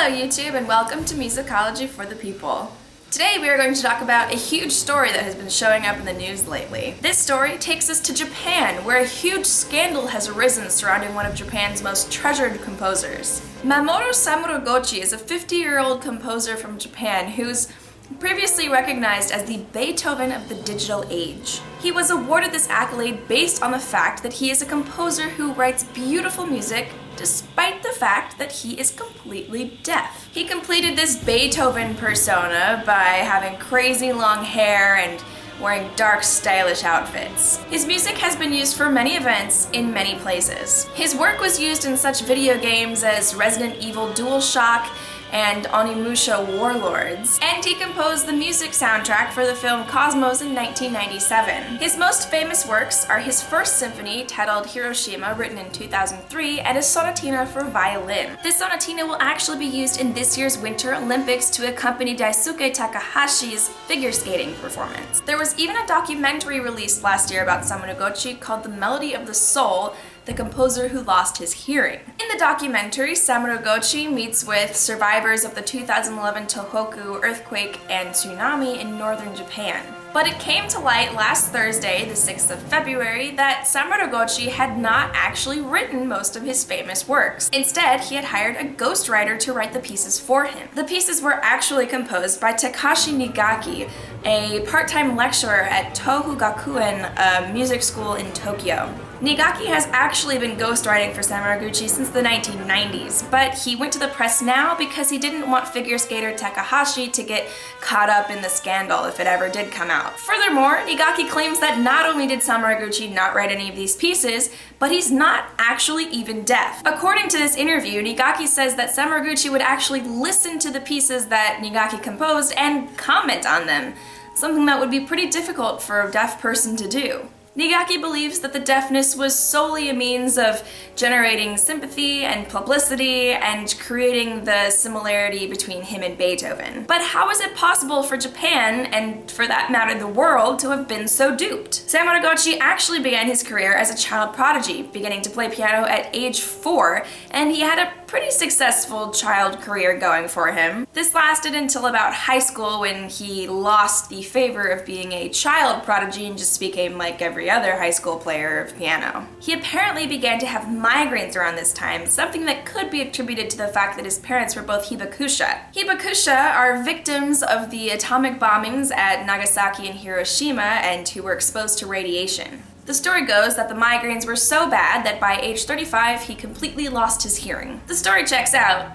Hello YouTube and welcome to Musicology for the People. Today we are going to talk about a huge story that has been showing up in the news lately. This story takes us to Japan, where a huge scandal has arisen surrounding one of Japan's most treasured composers. Mamoru Samuragochi is a 50-year-old composer from Japan who's previously recognized as the Beethoven of the digital age. He was awarded this accolade based on the fact that he is a composer who writes beautiful music despite the fact that he is completely deaf. He completed this Beethoven persona by having crazy long hair and wearing dark, stylish outfits. His music has been used for many events in many places. His work was used in such video games as Resident Evil DualShock and Onimusha Warlords, and he composed the music soundtrack for the film Cosmos in 1997. His most famous works are his first symphony, titled Hiroshima, written in 2003, and his sonatina for violin. This sonatina will actually be used in this year's Winter Olympics to accompany Daisuke Takahashi's figure skating performance. There was even a documentary released last year about Samuragochi called The Melody of the Soul, the composer who lost his hearing. In the documentary, Samuragochi meets with survivors of the 2011 Tohoku earthquake and tsunami in northern Japan. But it came to light last Thursday, the 6th of February, that Samuragochi had not actually written most of his famous works. Instead, he had hired a ghostwriter to write the pieces for him. The pieces were actually composed by Takashi Nigaki, a part-time lecturer at Tohu Gakuen, a music school in Tokyo. Nigaki has actually been ghostwriting for Samuragochi since the 1990s, but he went to the press now because he didn't want figure skater Takahashi to get caught up in the scandal if it ever did come out. Furthermore, Nigaki claims that not only did Samuragochi not write any of these pieces, but he's not actually even deaf. According to this interview, Nigaki says that Samuragochi would actually listen to the pieces that Nigaki composed and comment on them, something that would be pretty difficult for a deaf person to do. Nigaki believes that the deafness was solely a means of generating sympathy and publicity and creating the similarity between him and Beethoven. But how is it possible for Japan, and for that matter the world, to have been so duped? Samuragochi actually began his career as a child prodigy, beginning to play piano at age 4, and he had a pretty successful child career going for him. This lasted until about high school, when he lost the favor of being a child prodigy and just became like every other high school player of piano. He apparently began to have migraines around this time, something that could be attributed to the fact that his parents were both hibakusha. Hibakusha are victims of the atomic bombings at Nagasaki and Hiroshima and who were exposed to radiation. The story goes that the migraines were so bad that by age 35 he completely lost his hearing. The story checks out,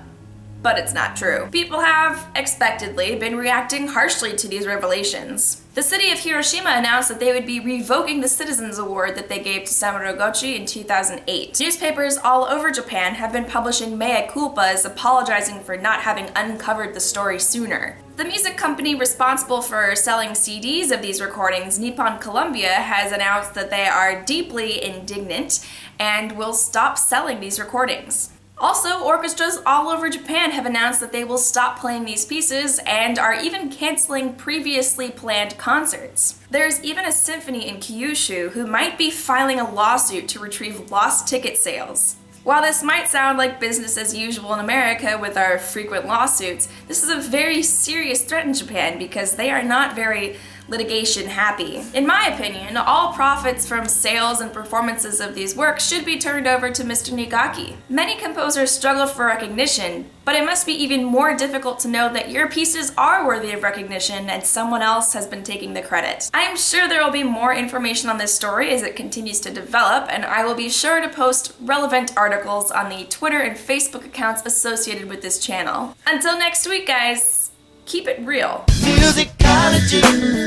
but it's not true. People have, expectedly, been reacting harshly to these revelations. The city of Hiroshima announced that they would be revoking the Citizens Award that they gave to Samuragochi in 2008. Newspapers all over Japan have been publishing mea culpas apologizing for not having uncovered the story sooner. The music company responsible for selling CDs of these recordings, Nippon Columbia, has announced that they are deeply indignant and will stop selling these recordings. Also, orchestras all over Japan have announced that they will stop playing these pieces and are even canceling previously planned concerts. There's even a symphony in Kyushu who might be filing a lawsuit to retrieve lost ticket sales. While this might sound like business as usual in America with our frequent lawsuits, this is a very serious threat in Japan because they are not very litigation happy. In my opinion, all profits from sales and performances of these works should be turned over to Mr. Nigaki. Many composers struggle for recognition, but it must be even more difficult to know that your pieces are worthy of recognition and someone else has been taking the credit. I am sure there will be more information on this story as it continues to develop, and I will be sure to post relevant articles on the Twitter and Facebook accounts associated with this channel. Until next week, guys, keep it real. Musicology.